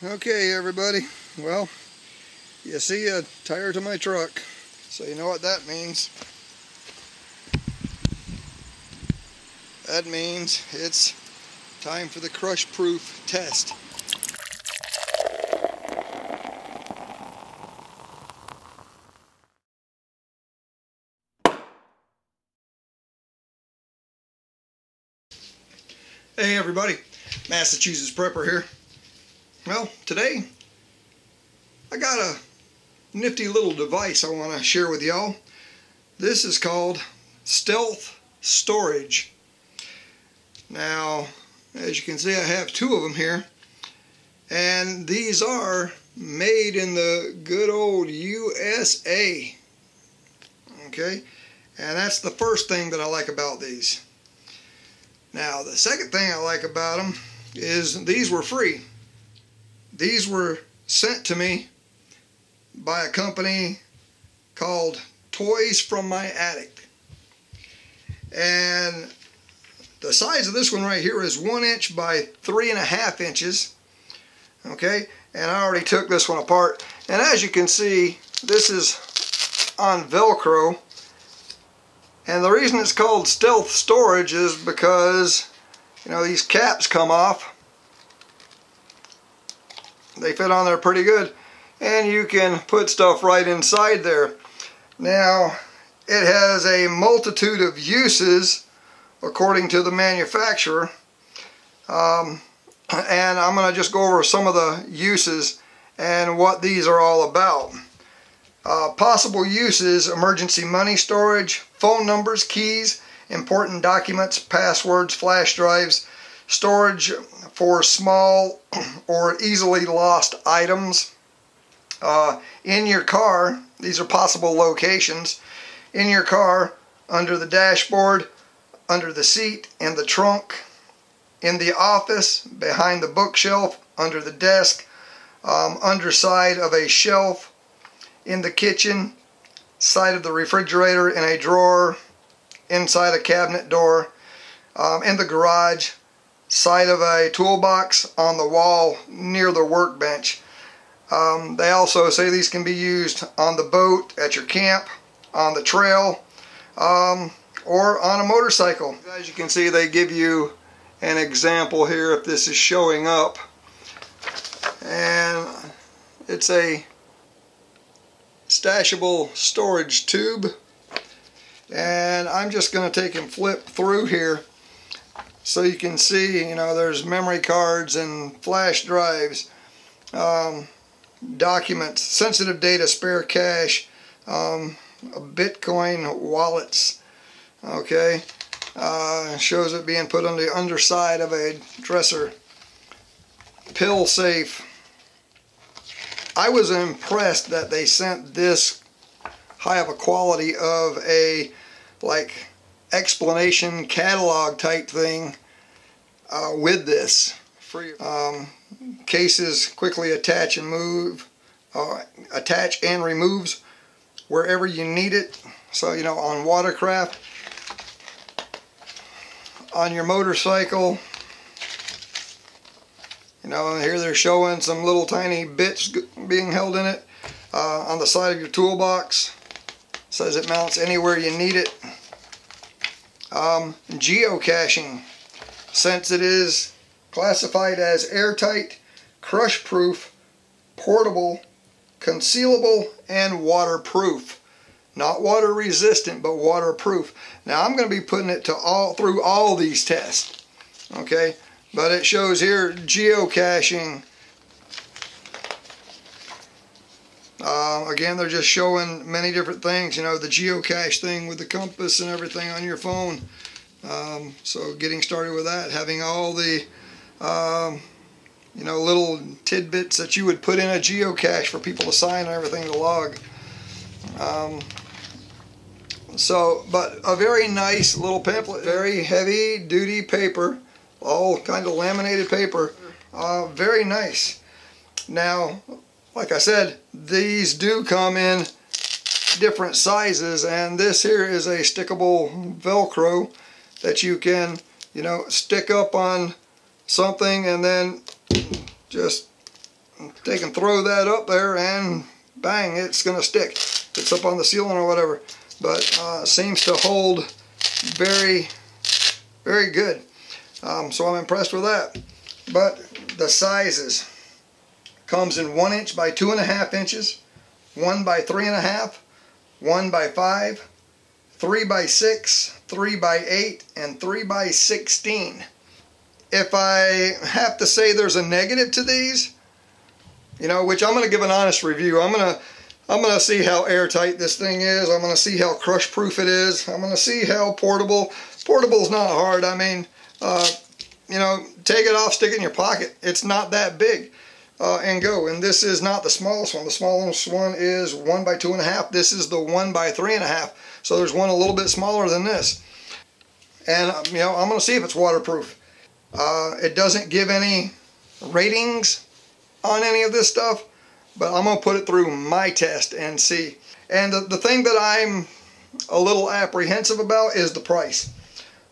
Okay, everybody, well, you see a tire to my truck, so you know what that means. That means it's time for the crush proof test. Hey everybody, Massachusetts Prepper here. Well, today I got a nifty little device I want to share with y'all. This is called Stealth Storage. Now, as you can see, I have two of them here, and these are made in the good old USA. Okay, and that's the first thing that I like about these. Now, the second thing I like about them is these were free. These were sent to me by a company called Toys From My Attic. And the size of this one right here is 1 inch by 3.5 inches. Okay, and I already took this one apart. And as you can see, this is on Velcro. And the reason it's called Stealth Storage is because, you know, these caps come off. They fit on there pretty good. And you can put stuff right inside there. Now, it has a multitude of uses according to the manufacturer. And I'm going to just go over some of the uses and what these are all about. Possible uses: emergency money storage, phone numbers, keys, important documents, passwords, flash drives, storage for small or easily lost items. In your car, these are possible locations. In your car, under the dashboard, under the seat, in the trunk, in the office, behind the bookshelf, under the desk, underside of a shelf, in the kitchen, side of the refrigerator, in a drawer, inside a cabinet door, in the garage, side of a toolbox, on the wall near the workbench. They also say these can be used on the boat, at your camp, on the trail, or on a motorcycle. As you can see, they give you an example here if this is showing up. And it's a stashable storage tube, and I'm just going to take and flip through here so you can see, you know, there's memory cards and flash drives, documents, sensitive data, spare cash, Bitcoin wallets. Okay, shows it being put on the underside of a dresser. Pill safe. I was impressed that they sent this high of a quality of a like explanation catalog type thing with this. Free cases quickly attach and move, attach and removes wherever you need it. So, you know, on watercraft, on your motorcycle. You know, here they're showing some little tiny bits being held in it. On the side of your toolbox, says it mounts anywhere you need it. Geocaching, since it is classified as airtight, crush proof, portable, concealable, and waterproof. Not water resistant, but waterproof. Now I'm going to be putting it to through all these tests. Okay, but it shows here geocaching. Again, they're just showing many different things. You know, the geocache thing with the compass and everything on your phone. So getting started with that, having all the you know, little tidbits that you would put in a geocache for people to sign and everything to log. But a very nice little pamphlet, very heavy duty paper, all kind of laminated paper, very nice. Now, like I said, these do come in different sizes, and this here is a stickable Velcro that you can, you know, stick up on something and then just they can throw that up there and bang, it's going to stick. It's up on the ceiling or whatever. But seems to hold very, very good. So I'm impressed with that. But the sizes comes in 1 inch by 2.5 inches, 1 by 3.5, 1 by 5, 3 by 6, 3 by 8, and 3 by 16. If I have to say there's a negative to these, you know, which I'm going to give an honest review. I'm going to see how airtight this thing is. I'm going to see how crush proof it is. I'm going to see how portable. Portable's not hard. I mean, you know, take it off, stick it in your pocket. It's not that big. And go. And this is not the smallest one. The smallest one is 1 by 2.5. This is the 1 by 3.5. So there's one a little bit smaller than this. And, you know, I'm going to see if it's waterproof. It doesn't give any ratings on any of this stuff, but I'm going to put it through my test and see. And the thing that I'm a little apprehensive about is the price.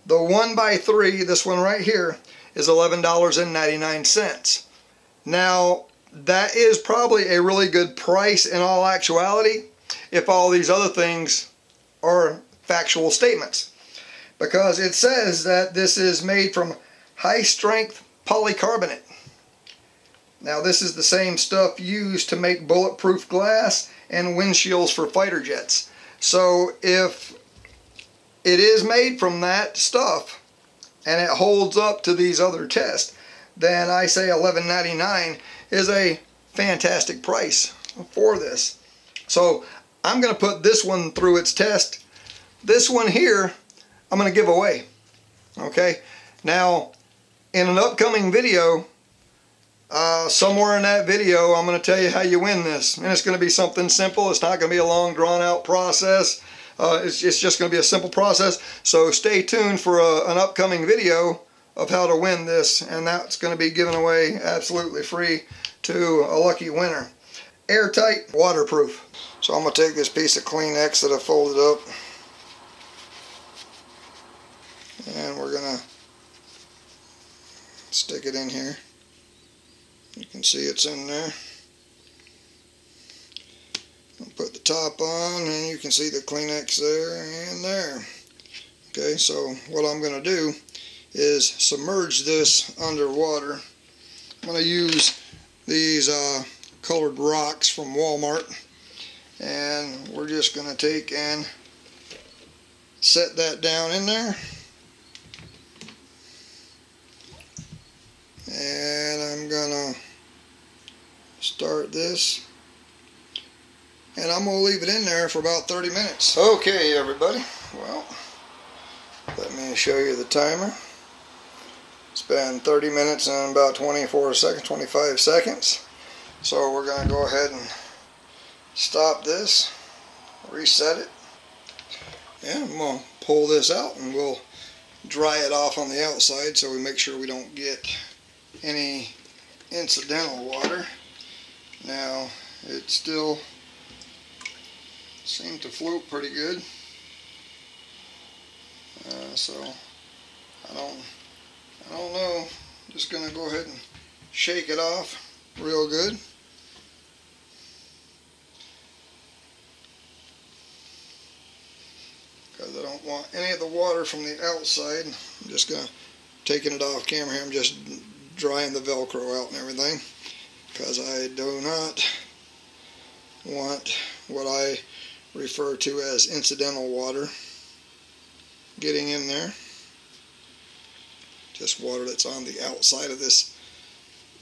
The 1 by 3, this one right here, is $11.99. Now, that is probably a really good price in all actuality if all these other things are factual statements. Because it says that this is made from high-strength polycarbonate. Now, this is the same stuff used to make bulletproof glass and windshields for fighter jets. So, if it is made from that stuff and it holds up to these other tests, then I say $11.99 is a fantastic price for this. So I'm going to put this one through its test. This one here, I'm going to give away. Okay? Now, in an upcoming video, somewhere in that video, I'm going to tell you how you win this. And it's going to be something simple. It's not going to be a long, drawn-out process. It's just going to be a simple process. So stay tuned for an upcoming video of how to win this, and that's going to be given away absolutely free to a lucky winner. Airtight, waterproof. So I'm going to take this piece of Kleenex that I folded up, and we're going to stick it in here. You can see it's in there. I'll put the top on, and you can see the Kleenex there and there. Okay, so what I'm going to do is submerge this underwater. I'm going to use these colored rocks from Walmart, and we're just going to take and set that down in there. And I'm going to start this, and I'm going to leave it in there for about 30 minutes. Okay, everybody, well, let me show you the timer. It's been 30 minutes and about 25 seconds. So we're going to go ahead and stop this, reset it, and I'm going to pull this out and we'll dry it off on the outside so we make sure we don't get any incidental water. Now, it still seemed to float pretty good. So I don't know. I'm just going to go ahead and shake it off real good. Because I don't want any of the water from the outside. I'm just going to, taking it off camera here, I'm just drying the Velcro out and everything. Because I do not want what I refer to as incidental water getting in there. Just water that's on the outside of this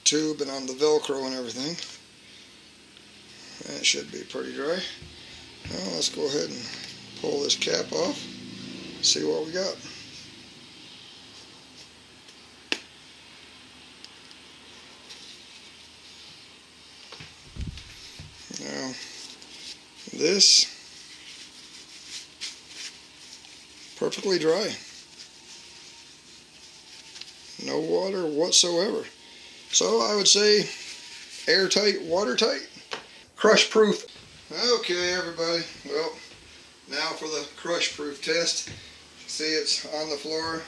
tube and on the Velcro and everything. That should be pretty dry. Now let's go ahead and pull this cap off, see what we got. Now this, perfectly dry. No water whatsoever. So I would say airtight, watertight, crush proof. Okay, everybody, well, now for the crush proof test. See, it's on the floor.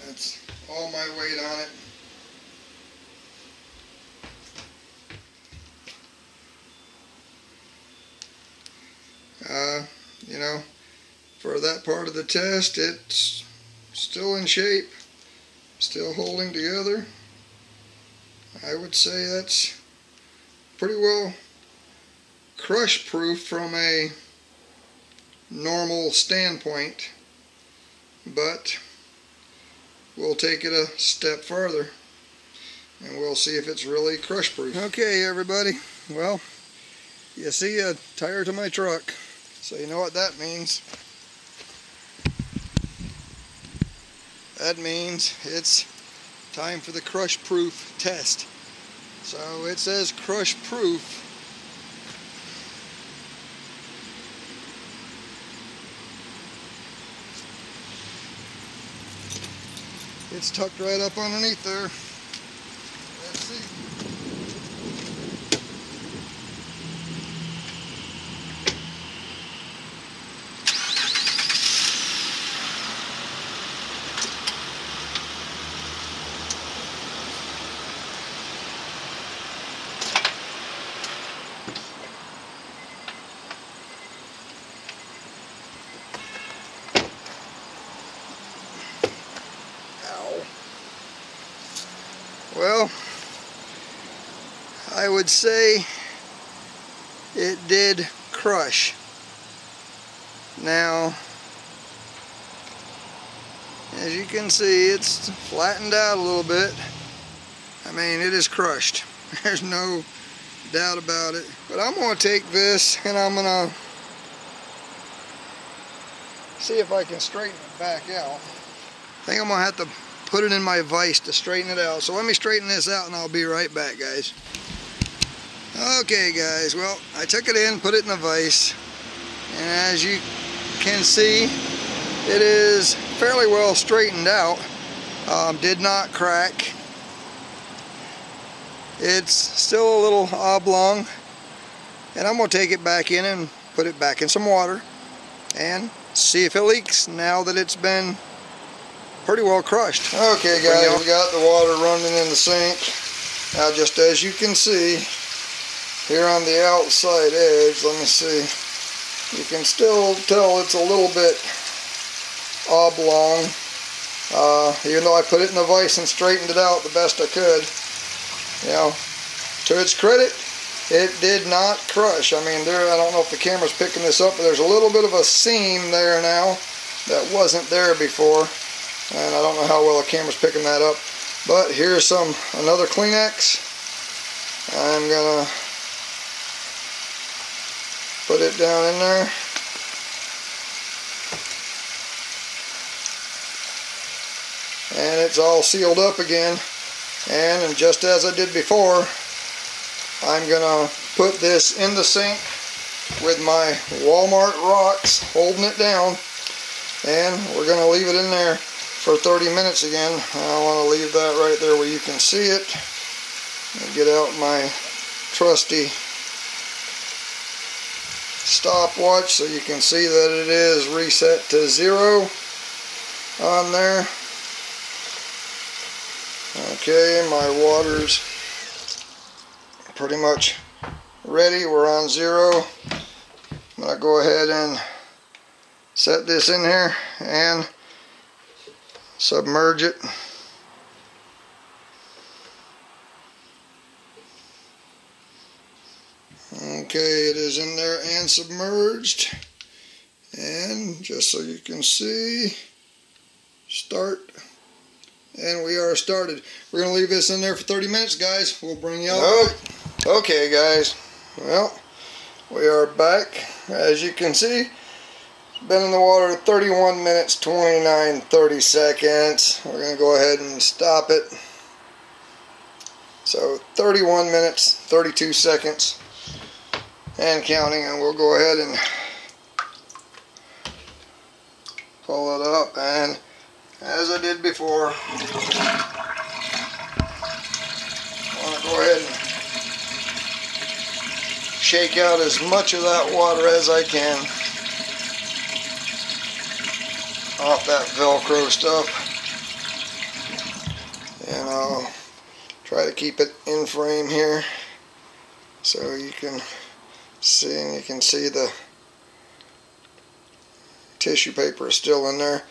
That's all my weight on it. for that part of the test, it's still in shape, still holding together. I would say that's pretty well crush proof from a normal standpoint, but we'll take it a step further and we'll see if it's really crush proof. Okay everybody, well, you see a tire to my truck, so you know what that means. That means it's time for the crush proof test. So it says crush proof. It's tucked right up underneath there. Let's see. Well, I would say it did crush. Now, as you can see, it's flattened out a little bit. I mean, it is crushed. There's no doubt about it. But I'm going to take this and I'm going to see if I can straighten it back out. I think I'm going to have to put it in my vise to straighten it out. So let me straighten this out and I'll be right back, guys. Okay guys, well, I took it in, put it in the vise, and as you can see, it is fairly well straightened out. Did not crack. It's still a little oblong, and I'm going to take it back in and put it back in some water and see if it leaks now that it's been pretty well crushed. Okay guys, we got the water running in the sink. Now just as you can see here on the outside edge, let me see, you can still tell it's a little bit oblong, even though I put it in the vise and straightened it out the best I could. You know, to its credit, it did not crush. I mean, I don't know if the camera's picking this up, but there's a little bit of a seam there now that wasn't there before. And I don't know how well the camera's picking that up. But here's another Kleenex. I'm gonna put it down in there. And it's all sealed up again. And just as I did before, I'm gonna put this in the sink with my Walmart rocks holding it down. And we're gonna leave it in there for 30 minutes again. I want to leave that right there where you can see it. I'll get out my trusty stopwatch so you can see that it is reset to 0 on there. Okay, my water's pretty much ready. We're on 0. I'm going to go ahead and set this in here and submerge it. Okay, it is in there and submerged. And just so you can see, start. And we are started. We're going to leave this in there for 30 minutes, guys. We'll bring you out. Okay, guys. Well, we are back. As you can see, been in the water 31 minutes, 30 seconds. We're going to go ahead and stop it. So 31 minutes, 32 seconds and counting, and we'll go ahead and pull it up, and as I did before, I want to go ahead and shake out as much of that water as I can off that Velcro stuff, and I'll try to keep it in frame here so you can see, and you can see the tissue paper is still in there,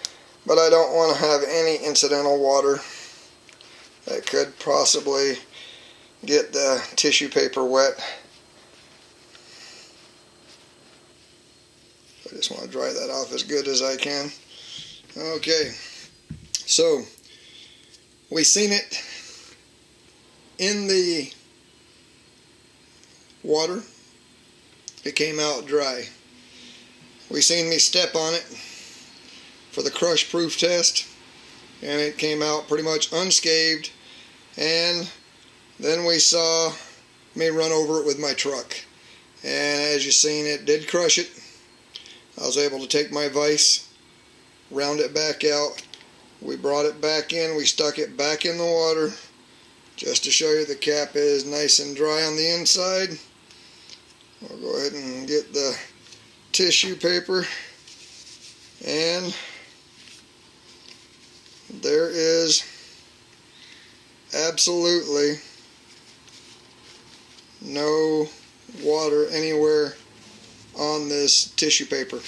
but I don't want to have any incidental water that could possibly get the tissue paper wet. I just want to dry that off as good as I can. Okay, so we seen it in the water. It came out dry. We seen me step on it for the crush proof test, and it came out pretty much unscathed. And then we saw me run over it with my truck, and as you seen, it did crush it. I was able to take my vise, round it back out. We brought it back in, we stuck it back in the water just to show you the cap is nice and dry on the inside. I'll go ahead and get the tissue paper, and there is absolutely no water anywhere on this tissue paper.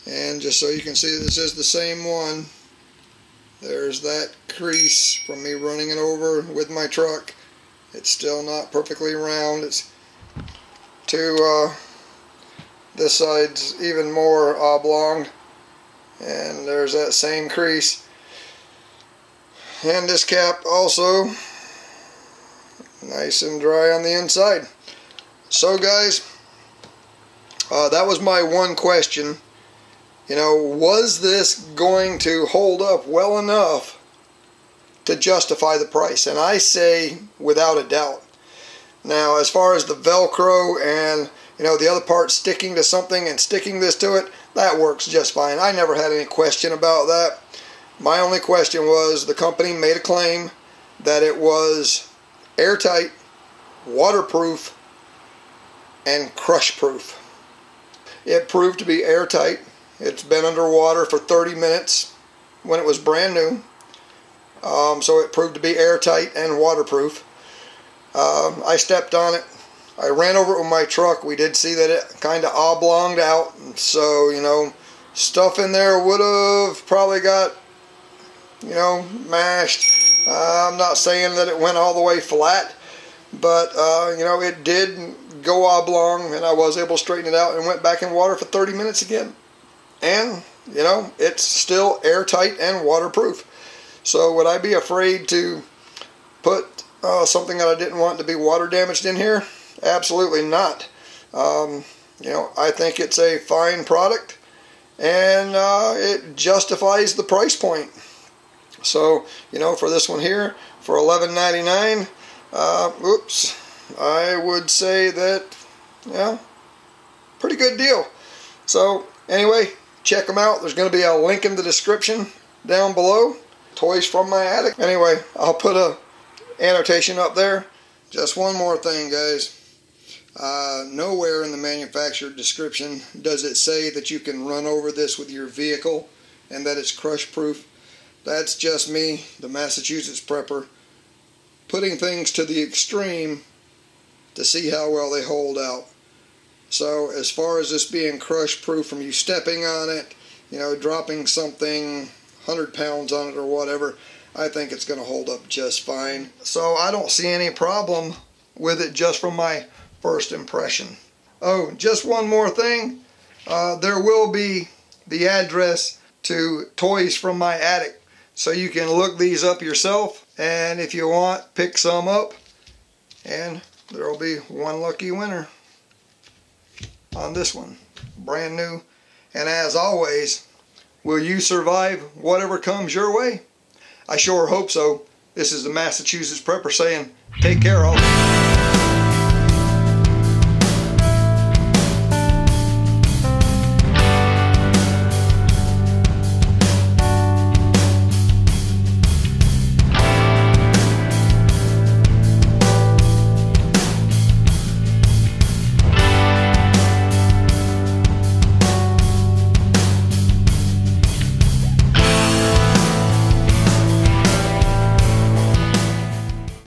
And just so you can see, this is the same one. There's that crease from me running it over with my truck. It's still not perfectly round. It's this side's even more oblong, and there's that same crease. And this cap also nice and dry on the inside. So guys, that was my one question. You know, was this going to hold up well enough to justify the price? And I say without a doubt. Now, as far as the Velcro and, you know, the other part sticking to something and sticking this to it, that works just fine. I never had any question about that. My only question was, the company made a claim that it was airtight, waterproof, and crush proof. It proved to be airtight. It's been underwater for 30 minutes when it was brand new. So it proved to be airtight and waterproof. I stepped on it. I ran over it with my truck. We did see that it kind of oblonged out. So, you know, stuff in there would have probably got, you know, mashed. I'm not saying that it went all the way flat, but, you know, it did go oblong, and I was able to straighten it out and went back in water for 30 minutes again. And, you know, it's still airtight and waterproof. So would I be afraid to put something that I didn't want to be water damaged in here? Absolutely not. You know, I think it's a fine product, and it justifies the price point. So, you know, for this one here, for $11.99, oops, I would say that, yeah, pretty good deal. So, anyway, check them out. There's going to be a link in the description down below. Toys from my attic. Anyway, I'll put a annotation up there. Just one more thing, guys. Nowhere in the manufacturer description does it say that you can run over this with your vehicle and that it's crush proof. That's just me, the Massachusetts prepper, putting things to the extreme to see how well they hold out. So as far as this being crush proof from you stepping on it, you know, dropping something 100 pounds on it or whatever, I think it's going to hold up just fine. So I don't see any problem with it just from my first impression. Oh, just one more thing. There will be the address to Toys from My Attic, so you can look these up yourself, and if you want, pick some up, and there will be one lucky winner on this one. Brand new. And as always, will you survive whatever comes your way? I sure hope so. This is the Massachusetts Prepper saying, take care all.